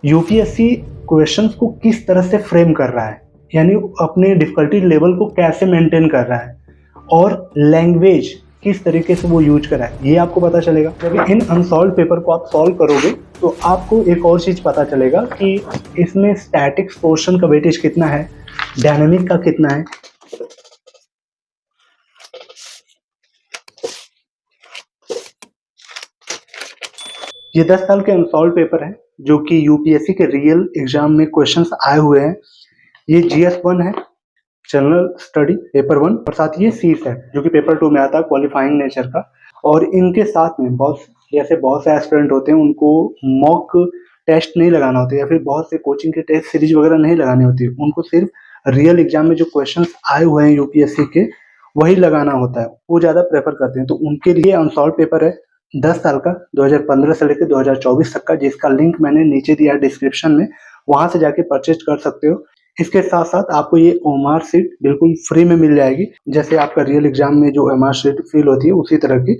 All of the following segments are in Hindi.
यूपीएससी क्वेश्चंस को किस तरह से फ्रेम कर रहा है, यानी अपने डिफिकल्टी लेवल को कैसे मेंटेन कर रहा है और लैंग्वेज किस तरीके से वो यूज कर रहा है, ये आपको पता चलेगा। जब इन अनसॉल्व पेपर को आप सॉल्व करोगे तो आपको एक और चीज़ पता चलेगा कि इसमें स्टैटिक्स पोर्शन का वेटेज कितना है, डायनेमिक का कितना है। ये 10 साल के अनसॉल्व पेपर हैं जो कि यूपीएससी के रियल एग्जाम में क्वेश्चंस आए हुए हैं। ये GS1 है, जनरल स्टडी पेपर 1, और साथ ये सी सेट जो कि पेपर 2 में आता है, क्वालिफाइंग नेचर का। और इनके साथ में बहुत से एस्पिरेंट होते हैं, उनको मॉक टेस्ट नहीं लगाना होता है या फिर बहुत से कोचिंग के टेस्ट सीरीज वगैरह नहीं लगानी होती है। उनको सिर्फ रियल एग्जाम में जो क्वेश्चन आए हुए हैं यूपीएससी के वही लगाना होता है, वो ज़्यादा प्रेफर करते हैं। तो उनके लिए अनसॉल्व पेपर है 10 साल का, 2015 से लेकर 2024 तक का, जिसका लिंक मैंने नीचे दिया है डिस्क्रिप्शन में, वहां से जाके परचेज कर सकते हो। इसके साथ साथ आपको ये ओएमआर शीट बिल्कुल फ्री में मिल जाएगी, जैसे आपका रियल एग्जाम में जो ओएमआर शीट फिल होती है उसी तरह की।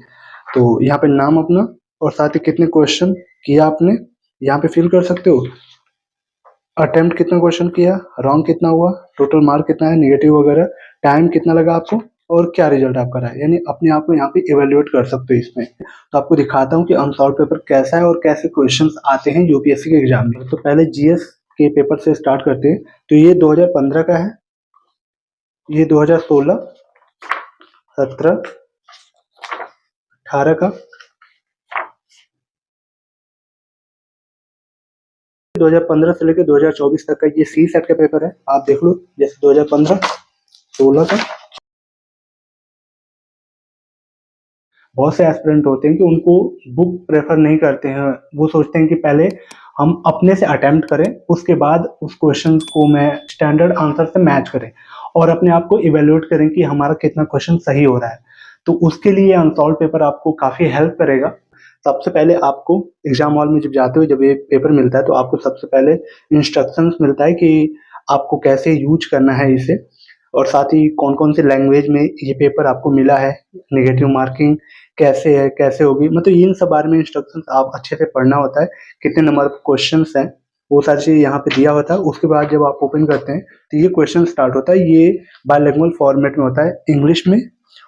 तो यहाँ पे नाम अपना और साथ ही कितने क्वेश्चन किया आपने यहाँ पे फिल कर सकते हो, अटेम्प्ट कितना क्वेश्चन किया, रॉन्ग कितना हुआ, टोटल मार्क कितना है, नेगेटिव वगैरह, टाइम कितना लगा आपको और क्या रिजल्ट आपका रहा है, यानी अपने आप को यहाँ पे इवेल्युएट कर सकते हो इसमें। तो आपको दिखाता हूँ कि अनसॉल्व पेपर कैसा है और कैसे क्वेश्चंस आते हैं यूपीएससी के एग्जाम में। तो पहले जीएस के पेपर से स्टार्ट करते हैं। तो ये 2015 का है, ये 2016, 17, 18 का, 2015 से लेकर 2024 तक का ये सी सेट का पेपर है। आप देख लो, जैसे 2015, 16 का। बहुत से एस्पिरेंट होते हैं कि उनको बुक प्रेफर नहीं करते हैं, वो सोचते हैं कि पहले हम अपने से अटेम्प्ट करें, उसके बाद उस क्वेश्चन को मैं स्टैंडर्ड आंसर से मैच करें और अपने आप को इवेल्युएट करें कि हमारा कितना क्वेश्चन सही हो रहा है। तो उसके लिए अनसॉल्व पेपर आपको काफ़ी हेल्प करेगा। सबसे पहले आपको एग्जाम हॉल में जब जाते हो, जब ये पेपर मिलता है, तो आपको सबसे पहले इंस्ट्रक्शंस मिलता है कि आपको कैसे यूज करना है इसे, और साथ ही कौन कौन से लैंग्वेज में ये पेपर आपको मिला है, नेगेटिव मार्किंग कैसे है, कैसे होगी, मतलब इन सब बारे में इंस्ट्रक्शंस आप अच्छे से पढ़ना होता है। कितने नंबर क्वेश्चंस हैं वो सारी चीज़ यहाँ पे दिया होता है। उसके बाद जब आप ओपन करते हैं तो ये क्वेश्चन स्टार्ट होता है। ये बायलैंग्वेज फॉर्मेट में होता है, इंग्लिश में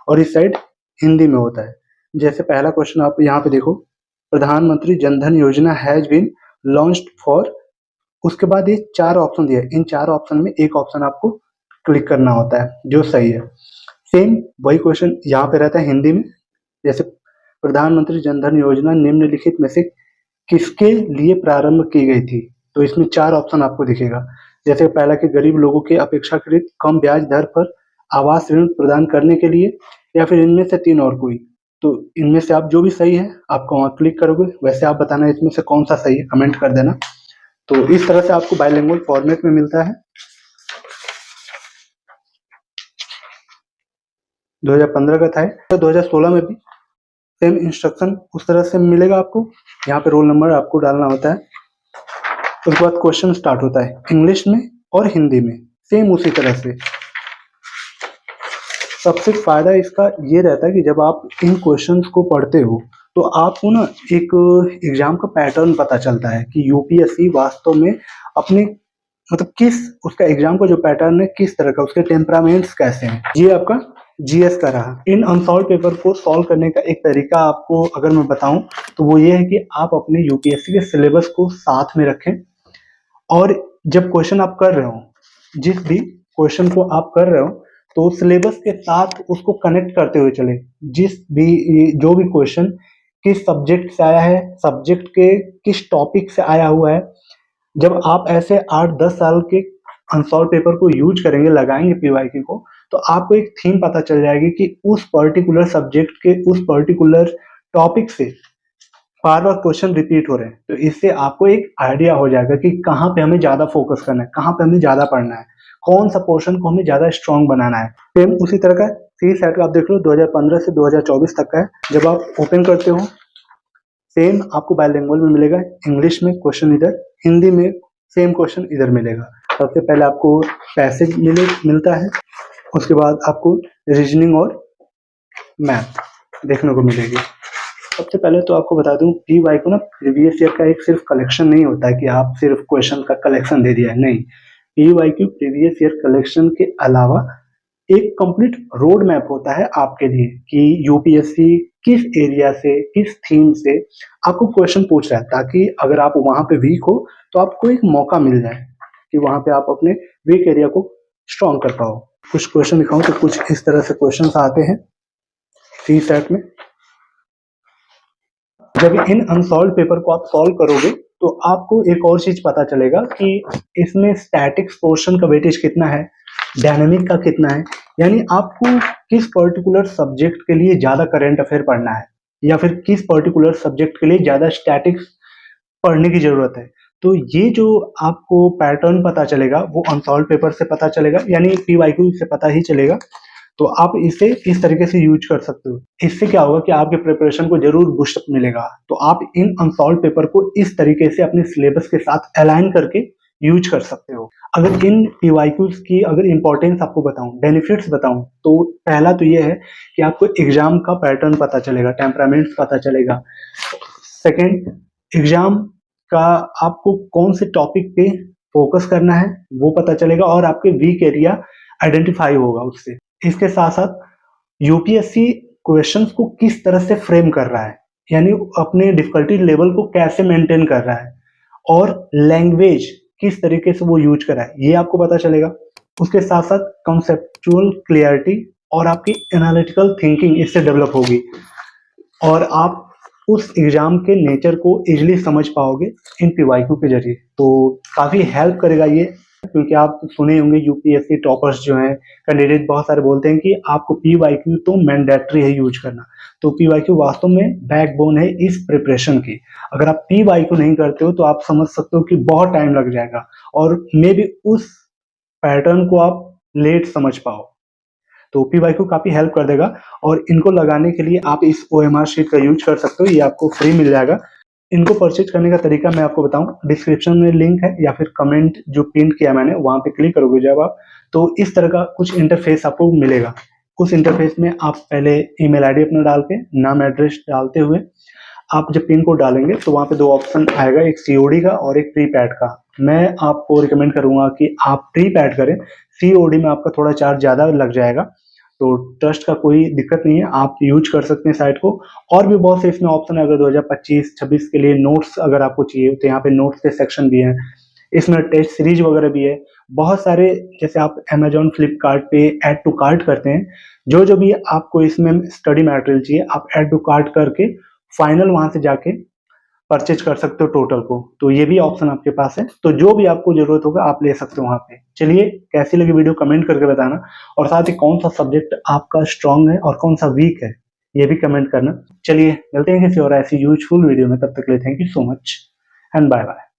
और इस साइड हिंदी में होता है। जैसे पहला क्वेश्चन आप यहाँ पे देखो, प्रधानमंत्री जनधन योजना हैज बीन लॉन्च्ड फॉर, उसके बाद ये 4 ऑप्शन दिए, इन 4 ऑप्शन में एक ऑप्शन आपको क्लिक करना होता है जो सही है। सेम वही क्वेश्चन यहाँ पे रहता है हिंदी में, जैसे प्रधानमंत्री जनधन योजना निम्नलिखित में से किसके लिए प्रारंभ की गई थी, तो इसमें 4 ऑप्शन आपको दिखेगा। जैसे पहला कि गरीब लोगों के अपेक्षाकृत कम ब्याज दर पर आवास ऋण प्रदान करने के लिए, या फिर इनमें से 3 और कोई। तो इनमें से आप जो भी सही है आपको वहाँ क्लिक करोगे। वैसे आप बताना इसमें से कौन सा सही है, कमेंट कर देना। तो इस तरह से आपको बायलैंग्वेज फॉर्मेट में मिलता है। 2015 का था, तो 2016 में भी सेम इंस्ट्रक्शन उस तरह से मिलेगा आपको। यहाँ पे रोल नंबर आपको डालना होता है। उसके बाद क्वेश्चन स्टार्ट होता है इंग्लिश में और हिंदी में, सेम उसी तरह से। सबसे फायदा इसका ये रहता है कि जब आप इन क्वेश्चंस को पढ़ते हो तो आपको ना एक एग्जाम का पैटर्न पता चलता है कि यूपीएससी वास्तव में अपने मतलब किस उसका एग्जाम का जो पैटर्न है किस तरह का, उसके टेम्परामेंट्स कैसे हैं। ये आपका जीएस का रहा। इन अनसॉल्व पेपर को सॉल्व करने का एक तरीका आपको अगर मैं बताऊं तो वो ये है कि आप अपने यूपीएससी के सिलेबस को साथ में रखें, और जब क्वेश्चन आप कर रहे हो, जिस भी क्वेश्चन को आप कर रहे हो, तो सिलेबस के साथ उसको कनेक्ट करते हुए चले। जिस भी जो भी क्वेश्चन किस सब्जेक्ट से आया है, सब्जेक्ट के किस टॉपिक से आया हुआ है, जब आप ऐसे 8-10 साल के अनसॉल्व पेपर को यूज करेंगे, लगाएंगे पीवाईक्यू को, तो आपको एक थीम पता चल जाएगी कि उस पर्टिकुलर सब्जेक्ट के उस पर्टिकुलर टॉपिक से बार बार क्वेश्चन रिपीट हो रहे हैं। तो इससे आपको एक आइडिया हो जाएगा कि कहाँ पे हमें ज्यादा फोकस करना है, कहाँ पे हमें ज्यादा पढ़ना है, कौन सा पोर्शन को हमें ज्यादा स्ट्रॉन्ग बनाना है। सेम उसी तरह का सी सेट का आप देख लो, 2015 से 2024 तक का है। जब आप ओपन करते हो, सेम आपको बायलैंग्वेज में मिलेगा, इंग्लिश में क्वेश्चन इधर, हिंदी में सेम क्वेश्चन इधर मिलेगा। सबसे पहले आपको पैसेज मिलता है, उसके बाद आपको रीजनिंग और मैथ देखने को मिलेगी। सबसे पहले तो आपको बता दूं पीवाईक्यू ना प्रीवियस ईयर का एक सिर्फ कलेक्शन नहीं होता है कि आप सिर्फ क्वेश्चन का कलेक्शन दे दिया है, नहीं। पीवाईक्यू प्रीवियस ईयर कलेक्शन के अलावा एक कंप्लीट रोड मैप होता है आपके लिए कि यूपीएससी किस एरिया से, किस थीम से आपको क्वेश्चन पूछ रहा है, ताकि अगर आप वहां पे वीक हो तो आपको एक मौका मिल जाए कि वहां पे आप अपने वीक एरिया को स्ट्रॉन्ग कर पाओ। कुछ क्वेश्चन दिखाऊं तो कुछ इस तरह से क्वेश्चन आते हैं सी सेट में। जब इन अनसॉल्व पेपर को आप सॉल्व करोगे तो आपको एक और चीज पता चलेगा कि इसमें स्टैटिक्स पोर्शन का वेटेज कितना है, डायनामिक का कितना है, यानी आपको किस पर्टिकुलर सब्जेक्ट के लिए ज्यादा करंट अफेयर पढ़ना है या फिर किस पर्टिकुलर सब्जेक्ट के लिए ज्यादा स्टैटिक्स पढ़ने की जरूरत है। तो ये जो आपको पैटर्न पता चलेगा वो अनसॉल्व पेपर से पता चलेगा, यानी पीवाईक्यू से पता ही चलेगा। तो आप इसे इस तरीके से यूज कर सकते हो। इससे क्या होगा कि आपके प्रिपरेशन को जरूर बूस्टअप मिलेगा। तो आप इन अनसॉल्व पेपर को इस तरीके से अपने सिलेबस के साथ अलाइन करके यूज कर सकते हो। अगर इन पीवाईक्यूज की अगर इंपॉर्टेंस आपको बताऊं, बेनिफिट्स बताऊं, तो पहला तो ये है कि आपको एग्जाम का पैटर्न पता चलेगा, टेम्परामेंट्स पता चलेगा। सेकेंड, एग्जाम का आपको कौन से टॉपिक पे फोकस करना है वो पता चलेगा और आपके वीक एरिया आइडेंटिफाई होगा उससे। इसके साथ साथ यूपीएससी क्वेश्चंस को किस तरह से फ्रेम कर रहा है, यानी अपने डिफिकल्टी लेवल को कैसे मेंटेन कर रहा है और लैंग्वेज किस तरीके से वो यूज कर रहा है, ये आपको पता चलेगा। उसके साथ साथ कॉन्सेप्चुअल क्लियरिटी और आपकी एनालिटिकल थिंकिंग इससे डेवलप होगी और आप उस एग्जाम के नेचर को इजीली समझ पाओगे इन पीवाईक्यू के जरिए। तो काफी हेल्प करेगा ये, क्योंकि आप सुने होंगे यूपीएससी टॉपर्स जो हैं, कैंडिडेट बहुत सारे बोलते हैं कि आपको पीवाईक्यू तो मैंडेटरी है यूज करना। तो पीवाईक्यू वास्तव में बैकबोन है इस प्रिपरेशन की। अगर आप पीवाईक्यू नहीं करते हो तो आप समझ सकते हो कि बहुत टाइम लग जाएगा और मे बी उस पैटर्न को आप लेट समझ पाओ। तो पीवाईक्यू काफी हेल्प कर देगा और इनको लगाने के लिए आप इस ओएमआर शीट का यूज कर सकते हो, ये आपको फ्री मिल जाएगा। इनको परचेज करने का तरीका मैं आपको बताऊं, डिस्क्रिप्शन में लिंक है या फिर कमेंट जो पिन किया मैंने वहां पे क्लिक करोगे जब आप, तो इस तरह का कुछ इंटरफेस आपको मिलेगा। उस इंटरफेस में आप पहले ईमेल आईडी अपना डाल के नाम एड्रेस डालते हुए आप जब पिन कोड डालेंगे तो वहां पे दो ऑप्शन आएगा, एक सीओडी का और एक प्री पैड का। मैं आपको रिकमेंड करूंगा कि आप प्री पैड करें, सीओडी में आपका थोड़ा चार्ज ज्यादा लग जाएगा। तो ट्रस्ट का कोई दिक्कत नहीं है, आप यूज कर सकते हैं साइट को। और भी बहुत से इसमें ऑप्शन है, अगर 2025-26 के लिए नोट्स अगर आपको चाहिए तो यहाँ पे नोट्स के सेक्शन भी है, इसमें टेस्ट सीरीज वगैरह भी है बहुत सारे। जैसे आप अमेजोन फ्लिपकार्ट पे ऐड टू कार्ट करते हैं, जो जो भी आपको इसमें स्टडी मटेरियल चाहिए आप ऐड टू कार्ट करके फाइनल वहां से जाके परचेज कर सकते हो टोटल को। तो ये भी ऑप्शन आपके पास है, तो जो भी आपको जरूरत होगा आप ले सकते हो वहां पे। चलिए, कैसी लगी वीडियो कमेंट करके बताना और साथ ही कौन सा सब्जेक्ट आपका स्ट्रांग है और कौन सा वीक है ये भी कमेंट करना। चलिए मिलते हैं किसी और ऐसी यूजफुल वीडियो में, तब तक के लिए thank you so much and bye bye.